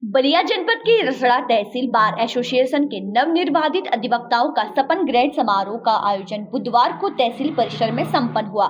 बलिया जनपद की रसड़ा तहसील bar association के नवनिर्वाचित अधिवक्ताओं का सपन ग्रहण समारोह का आयोजन बुधवार को तहसील परिसर में संपन्न हुआ,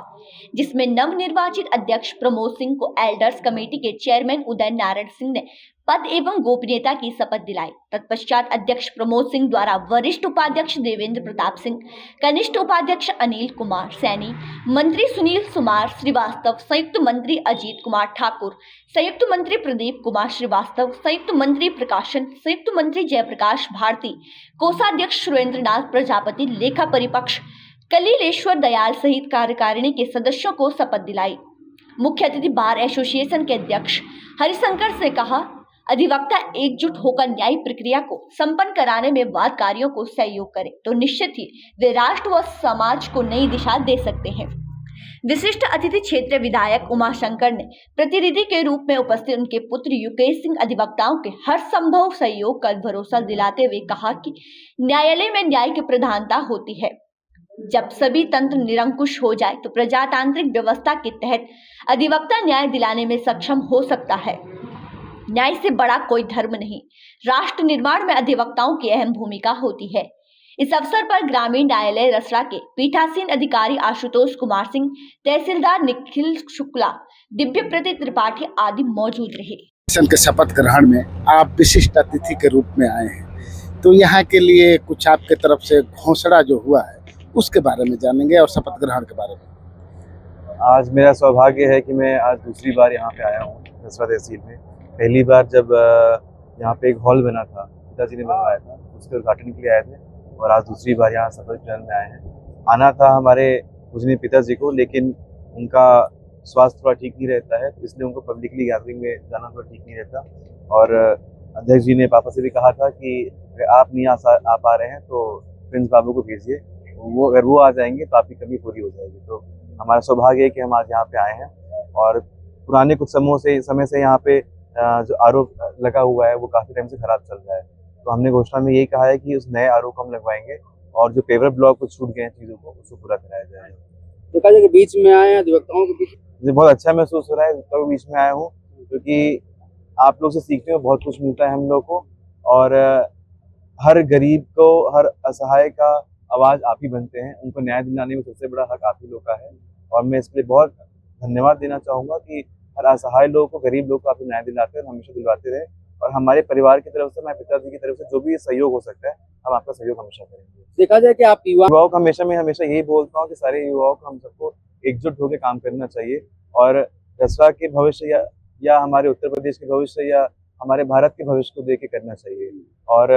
जिसमें नवनिर्वाचित अध्यक्ष प्रमोद सिंह को एल्डर्स कमेटी के चेयरमैन उदय नारायण सिंह ने पद एवं गोपनीयता की शपथ दिलाई। तत्पश्चात अध्यक्ष प्रमोद सिंह द्वारा वरिष्ठ उपाध्यक्ष देवेंद्र प्रताप सिंह, कनिष्ठ उपाध्यक्ष अनिल कुमार सैनी, मंत्री सुनील कुमार श्रीवास्तव, संयुक्त मंत्री अजीत कुमार ठाकुर, संयुक्त मंत्री प्रदीप कुमार श्रीवास्तव, संयुक्त मंत्री प्रकाशन, संयुक्त मंत्री जयप्रकाश भारती, कोषाध्यक्ष सुरेंद्र नाथ प्रजापति, लेखा परिपक्ष कलीलेश्वर दयाल सहित कार्यकारिणी के सदस्यों को शपथ दिलाई। मुख्य अतिथि बार एसोसिएशन के अध्यक्ष हरिशंकर ने कहा, अधिवक्ता एकजुट होकर न्यायिक प्रक्रिया को संपन्न कराने में वादकारियों को सहयोग करें तो निश्चित ही वे राष्ट्र व समाज को नई दिशा दे सकते हैं। विशिष्ट अतिथि क्षेत्रीय विधायक उमाशंकर ने प्रतिनिधि के रूप में उपस्थित उनके पुत्र युकेश सिंह अधिवक्ताओं के हर संभव सहयोग का भरोसा दिलाते हुए कहा कि न्यायालय में न्याय की प्रधानता होती है। जब सभी तंत्र निरंकुश हो जाए तो प्रजातांत्रिक व्यवस्था के तहत अधिवक्ता न्याय दिलाने में सक्षम हो सकता है। न्याय से बड़ा कोई धर्म नहीं। राष्ट्र निर्माण में अधिवक्ताओं की अहम भूमिका होती है। इस अवसर पर ग्रामीण न्यायालय रसड़ा के पीठासीन अधिकारी आशुतोष कुमार सिंह, तहसीलदार निखिल शुक्ला, दिव्य प्रति त्रिपाठी आदि मौजूद रहे। के शपथ ग्रहण में आप विशिष्ट अतिथि के रूप में आए हैं, तो यहाँ के लिए कुछ आपके तरफ से घोषणा जो हुआ है उसके बारे में जानेंगे और शपथ ग्रहण के बारे में। आज मेरा सौभाग्य है कि मैं आज दूसरी बार यहाँ पे आया हूँ रसड़ा तहसील में। पहली बार जब यहाँ पे एक हॉल बना था, पिताजी ने बनवाया था, उसके उद्घाटन के लिए आए थे, और आज दूसरी बार यहाँ शपथ ग्रहण में आए हैं। आना था हमारे पूजनीय पिताजी को, लेकिन उनका स्वास्थ्य थोड़ा ठीक नहीं रहता है, तो इसलिए उनको पब्लिकली गैदरिंग में जाना थोड़ा ठीक नहीं रहता। और अध्यक्ष जी ने पापा से भी कहा था कि अगर आप नहीं आ पा रहे हैं तो प्रिंस बाबू को भेजिए, अगर वो आ जाएंगे तो आपकी कमी पूरी हो जाएगी। तो हमारा सौभाग्य है कि हम आज यहाँ पे आए हैं। और पुराने कुछ समय से यहाँ पे जो आरोप लगा हुआ है वो काफी टाइम से खराब चल रहा है, तो हमने घोषणा में यही कहा है कि उस नए आरोप हम लगवाएंगे और जो पेपर ब्लॉक कुछ छूट गए हैं चीजों को उसको पूरा कराया जाएगा। देखा जाए कि बीच में आए हैं अधिवक्ताओं के बीच, मुझे बहुत अच्छा महसूस हो रहा है तो बीच में आया हूँ, क्योंकि आप लोग से सीखने में बहुत कुछ मिलता है हम लोग को। और हर गरीब को, हर असहाय का आवाज आप ही बनते हैं, उनको न्याय दिलाने में सबसे बड़ा हक आप ही लोग का है। और मैं इसके लिए बहुत धन्यवाद देना चाहूँगा कि हर असहाय लोगों को, गरीब लोग को आप न्याय दिलाते हैं, हमेशा दिलवाते रहे। और हमारे परिवार की तरफ से, हमारे पिताजी की तरफ से जो भी सहयोग हो सकता है, हम आपका सहयोग हमेशा करेंगे। देखा जाए कि आप युवाओं को हमेशा यही बोलता हूँ कि सारे युवाओं को हम सबको एकजुट होकर काम करना चाहिए और रसड़ा के भविष्य या हमारे उत्तर प्रदेश के भविष्य या हमारे भारत के भविष्य को देख के करना चाहिए। और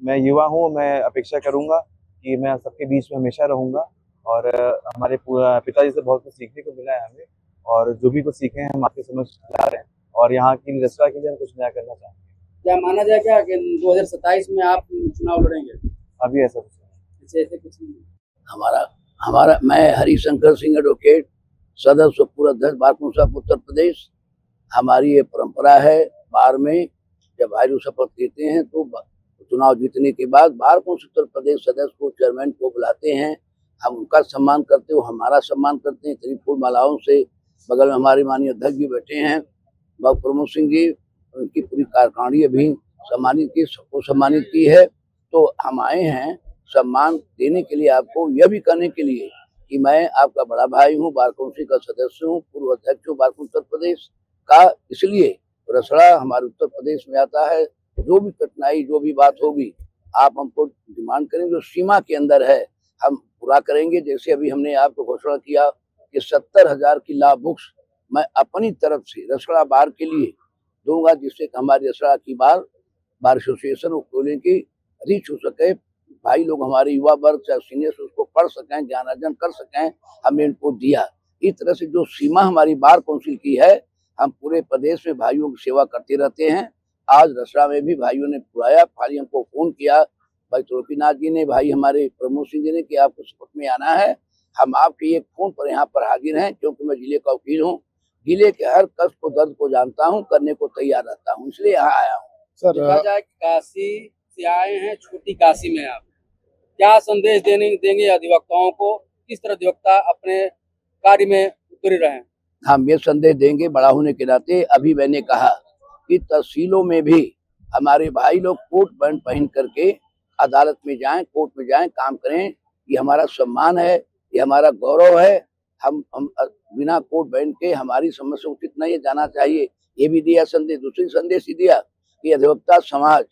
मैं युवा हूँ, मैं अपेक्षा करूँगा कि मैं सबके बीच में हमेशा रहूँगा। और हमारे पिताजी से बहुत कुछ सीखने को मिला है हमें, और जो भी कुछ सीखे हैं हम आपके समझ ला रहे हैं, और यहाँ की रसड़ा के लिए हम कुछ नया करना चाहेंगे। क्या माना जाए क्या कि 2027 में आप चुनाव लड़ेंगे? अभी ऐसा कुछ ऐसे कुछ नहीं। मैं हरिशंकर सिंह एडवोकेट, सदस्य पूर्व अध्यक्ष बार काउंसिल उत्तर प्रदेश। हमारी ये परंपरा है, बार में जब भाई शपथ लेते हैं तो चुनाव जीतने के बाद बार काउंसिल उत्तर प्रदेश सदस्य को, चेयरमैन को बुलाते हैं, हम उनका सम्मान करते हैं, वो हमारा सम्मान करते हैं। करीब फूल मालाओं से बगल में हमारे माननीय अध्यक्ष जी बैठे हैं, बाबू प्रमोद सिंह जी, उनकी पूरी कार्यकारिणी भी सम्मानित की, सबको सम्मानित की है। तो हम आए हैं सम्मान देने के लिए, आपको यह भी कहने के लिए कि मैं आपका बड़ा भाई हूँ, बार काउंसिल का सदस्य हूँ, पूर्व अध्यक्ष हूँ बार काउंसिल उत्तर प्रदेश का। इसलिए रसड़ा हमारे उत्तर प्रदेश में आता है। जो भी कठिनाई, जो भी बात होगी, आप हमको डिमांड करें, जो सीमा के अंदर है हम पूरा करेंगे। जैसे अभी हमने आपको घोषणा किया कि 70,000 की लॉ बुक्स मैं अपनी तरफ से रसड़ा बार के लिए दूंगा, जिससे हमारी रसड़ा की बार एसोसिएशन को खोलने की रीच हो सके, भाई लोग हमारे युवा वर्ग चाहे सीनियर उसको पढ़ सकें, ज्ञान अर्जन कर सकें। हमने इनको दिया। इस तरह से जो सीमा हमारी बार काउंसिल की है, हम पूरे प्रदेश में भाइयों की सेवा करते रहते हैं। आज रसड़ा में भी भाइयों ने बुलाया, खाली हमको फोन किया भाई त्रोपीनाथ जी ने, भाई हमारे प्रमोद सिंह जी ने, कि आपको शपथ में आना है। हम आपके एक फोन पर यहाँ पर हाजिर हैं, क्योंकि मैं जिले का वकील हूँ, जिले के हर कष्ट को, दर्द को जानता हूँ, करने को तैयार रहता हूँ, इसलिए यहाँ आया हूँ। सर, देखा जाए कि काशी से आए हैं, छोटी काशी में आप क्या संदेश देंगे अधिवक्ताओं को? किस तरह अधिवक्ता अपने कार्य में उतरे रहे? हम ये संदेश देंगे, बड़ा होने के नाते अभी मैंने कहा कि तहसीलों में भी हमारे भाई लोग कोट पैंट पहन करके अदालत में जाएं, कोर्ट में जाएं, काम करें। ये हमारा सम्मान है, ये हमारा गौरव है। हम बिना कोट पैंट के हमारी समस्या उचित नहीं है, जाना चाहिए। ये भी दिया संदेश। दूसरी संदेश ही दिया कि अधिवक्ता समाज,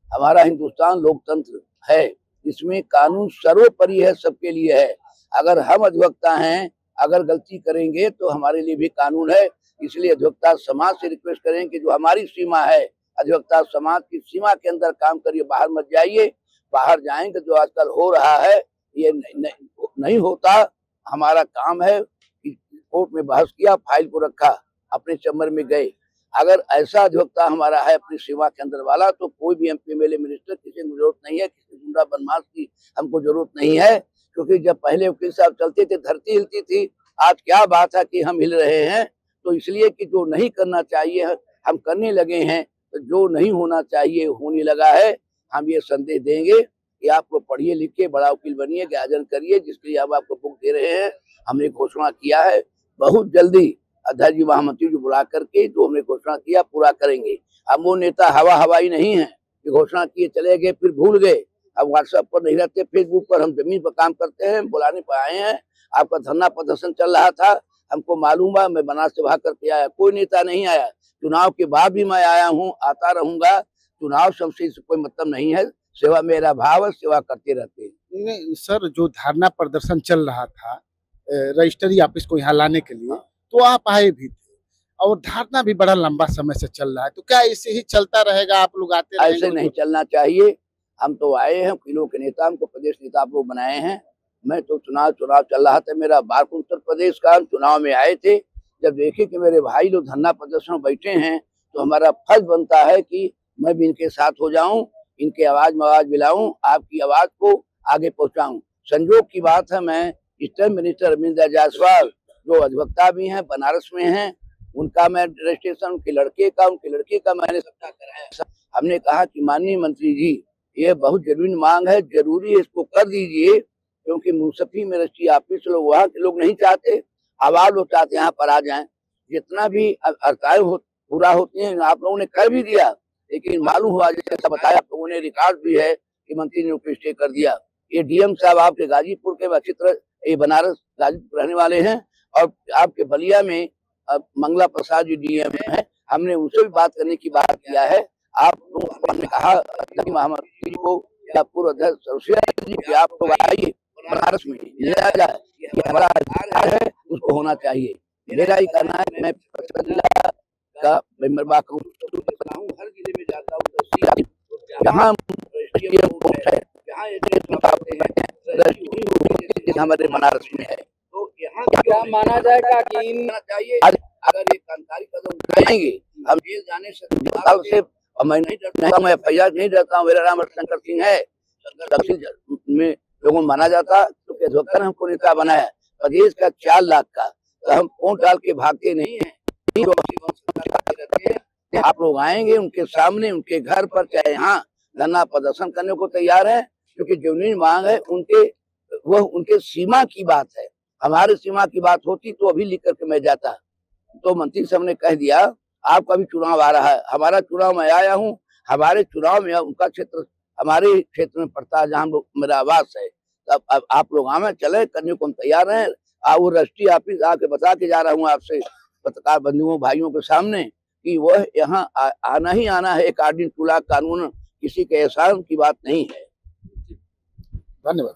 हमारा हिंदुस्तान लोकतंत्र है, इसमें कानून सर्वोपरि है, सबके लिए है। अगर हम अधिवक्ता हैं, अगर गलती करेंगे तो हमारे लिए भी कानून है। इसलिए अधिवक्ता समाज से रिक्वेस्ट करें कि जो हमारी सीमा है, अधिवक्ता समाज की सीमा के अंदर काम करिए, बाहर मत जाइए। बाहर जाएंगे जो आजकल हो रहा है ये नहीं होता। हमारा काम है कि कोर्ट में बहस किया, फाइल को रखा, अपने चैम्बर में गए। अगर ऐसा अधिवक्ता हमारा है अपनी सीमा के अंदर वाला, तो कोई भी एमपी एमएलए मिनिस्टर किसी को जरूरत नहीं है, किसी गुंडा बदमाश की हमको जरूरत नहीं है। क्योंकि जब पहले वकील साहब चलते थे धरती हिलती थी, आज क्या बात है कि हम हिल रहे हैं। तो इसलिए कि जो नहीं करना चाहिए हम करने लगे हैं, तो जो नहीं होना चाहिए होने लगा है। हम ये संदेश देंगे कि आप लोग पढ़िए लिखिए, बड़ा वकील बनिए, ज्ञान करिए, जिसके लिए हम आपको बुक दे रहे हैं। हमने घोषणा किया है बहुत जल्दी अध्यक्ष जी महामंत्री जी बुला करके जो हमने घोषणा किया पूरा करेंगे। हम वो नेता हवाई नहीं है कि घोषणा किए चले गए फिर भूल गए। अब व्हाट्सएप पर नहीं रहते, फेसबुक पर हम जमीन पर काम करते हैं। बुलाने पर आए हैं, आपका धरना प्रदर्शन चल रहा था, हमको मालूम है। मैं बनारस से भाग करके आया, कोई नेता नहीं आया। चुनाव के बाद भी मैं आया हूँ, आता रहूंगा। चुनाव सबसे कोई मतलब नहीं है, सेवा मेरा भाव है, सेवा करते रहते हैं। नहीं सर, जो धरना प्रदर्शन चल रहा था रजिस्ट्री ऑफिस को यहाँ लाने के लिए, तो आप आए भी थे और धरना भी बड़ा लंबा समय से चल रहा है, तो क्या ऐसे ही चलता रहेगा? आप लोग आते रहेंगे? ऐसे नहीं चलना चाहिए। हम तो आए हैं, वकीलों के नेता, हमको प्रदेश नेता आप लोग बनाए हैं। मैं तो चुनाव चल रहा था मेरा, बार उत्तर प्रदेश का चुनाव में आए थे। जब देखे कि मेरे भाई लोग धरना प्रदर्शन में बैठे हैं, तो हमारा फर्ज बनता है कि मैं भी इनके साथ हो जाऊं, इनके आवाज में आवाज मिलाऊं, आपकी आवाज को आगे पहुंचाऊं। संजोग की बात है, मैं स्टेट मिनिस्टर अरविंद जायसवाल जो अधिवक्ता भी हैं, बनारस में हैं, उनका मैं रजिस्ट्रेशन उनके लड़के का मैंने सबका कराया। हमने कहा कि माननीय मंत्री जी, ये बहुत जरूरी मांग है, जरूरी है, इसको कर दीजिए। क्योंकि मुंसफी में रजिस्ट्री ऑफिस लोग, वहाँ के लोग नहीं चाहते, आवाज लोग चाहते यहाँ पर आ जाएं। जितना भी अर्काएं पूरा होती हैं, आप लोगों ने कर भी दिया, लेकिन मालूम हुआ जैसा बताया आप लोगों ने, रिकॉर्ड भी है कि मंत्री ने ऊपर स्टे कर दिया। ये डीएम साहब आपके गाजीपुर के अच्छी तरह, ये बनारस गाजीपुर रहने वाले हैं, और आपके बलिया में मंगला प्रसाद जी डीएम है। हमने उनसे भी बात करने की बात किया है। आप लोगों ने कहा महामंत्री को या पूर्व अध्यक्ष जी कि आप लोग आइए बनारस में लिया जाए, ये हमारा अधिकार है, उसको होना चाहिए। मेरा ही कहना है कि मैं जिला का मेंबर हूँ, हर जिले में जाता हूँ, जहाँ हमारे बनारस में है। तो यहाँ क्या माना जाएगा कि इन चाहिए, अगर ये क्रांतिकारी कदम उठाएंगे, हम जेल जाने से मैं नहीं डरता, मैं फैयाज नहीं डरता हूँ। मेरा नाम शंकर सिंह है। दक्षिण में लोगों माना जाता, क्योंकि अधिवक्ता ने हमको नेता बनाया प्रदेश का 4 लाख का, तो हम वोट डाल के भागते नहीं है। आप लोग आएंगे उनके सामने, उनके घर पर, चाहे यहाँ धरना प्रदर्शन करने को तैयार है, क्योंकि जो मांग है उनके सीमा की बात है। हमारे सीमा की बात होती तो अभी लिख करके मैं जाता। तो मंत्री साहब ने कह दिया आपका भी चुनाव आ रहा है, हमारा चुनाव में आया हूँ, हमारे चुनाव में उनका क्षेत्र हमारे क्षेत्र में पड़ता है जहाँ मेरा आवास है। अब आप लोग आवे, चले, करने को हम तैयार हैं। वो रजिस्ट्री ऑफिस आके बता के जा रहा हूँ आपसे, पत्रकार बंधुओं भाइयों के सामने, कि वह यहाँ आना ही आना है। अकॉर्डिंग टू लॉ, कानून किसी के एहसान की बात नहीं है। धन्यवाद।